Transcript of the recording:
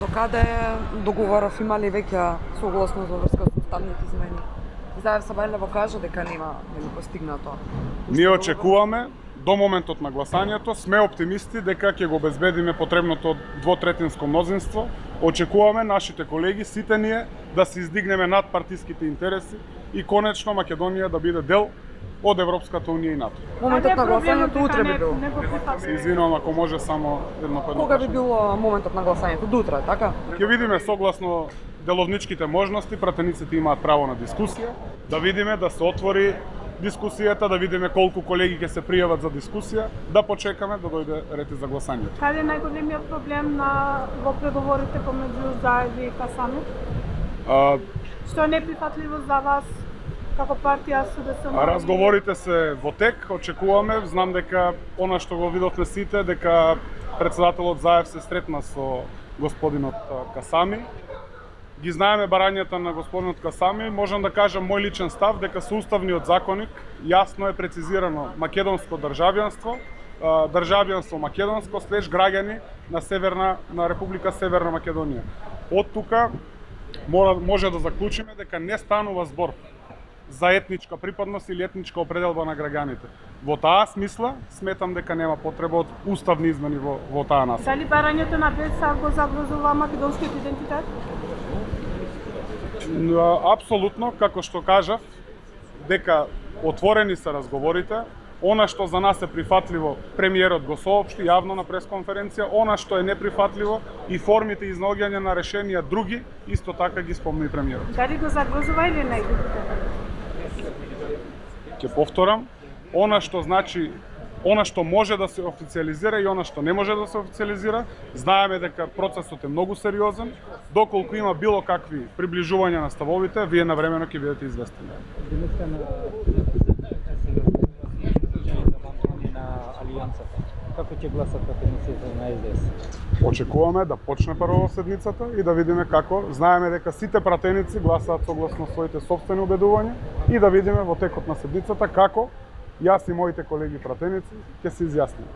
До каде договоров има ли веќе согласност во врска со уставните измени? Заев Сабајлево кажа дека нема постигнато. Ние очекуваме до моментот на гласањето, сме оптимисти дека ќе го обезбедиме потребното двотретинско мнозинство. Очекуваме нашите колеги, сите ние, да се издигнеме над партиските интереси и конечно Македонија да биде дел од Европската унија и НАТО. Моментот на гласањето утре би било. Се извинувам ако може само едно по едно. Кога би било моментот на гласањето? До утре, така? Ќе видиме согласно деловничките можности, пратениците имаат право на дискусија, да видиме да се отвори дискусијата, да видиме колку колеги ќе се пријават за дискусија, да почекаме да дојде ред за гласањето. Каде е најголемиот проблем во преговорите помеѓу Заев и Касами? Што е неприфатливо за вас како партија СДСМ? Разговорите се во тек, очекуваме, знам дека она што го видовме сите, дека председателот Заев се сретна со господинот Касами. Ги знаеме барањата на господинот Касами, можам да кажам мој личен став дека со уставниот законник јасно е прецизирано македонско државјанство, државјанство македонско слеж граѓани на Република Северна Македонија. Од тука може да заклучиме дека не станува збор за етничка припадност или етничка определба на граѓаните. Во таа смисла сметам дека нема потреба од уставни измени во таа насока. Дали барањето на БЕСА го загрозува македонскиот идентитет? Апсолутно, како што кажав, дека отворени се разговорите. Она што за нас е прифатливо, премиерот го соопшти јавно на пресконференција, она што е неприфатливо и формите изнаоѓање на решенија други, исто така ги спомни премиерот. Дали го загрозува или не идентитетот? Ќе повторам, она што може да се официализира и она што не може да се официализира, знаеме дека процесот е многу сериозен, доколку има било какви приближувања на ставовите, вие навремено ќе бидете известени. Како ќе гласат пратениците на СДС? Очекуваме да почне прво седницата и да видиме како. Знаеме дека сите пратеници гласаат согласно своите сопствени убедувања и да видиме во текот на седницата како јас и моите колеги пратеници ќе се изјасниме.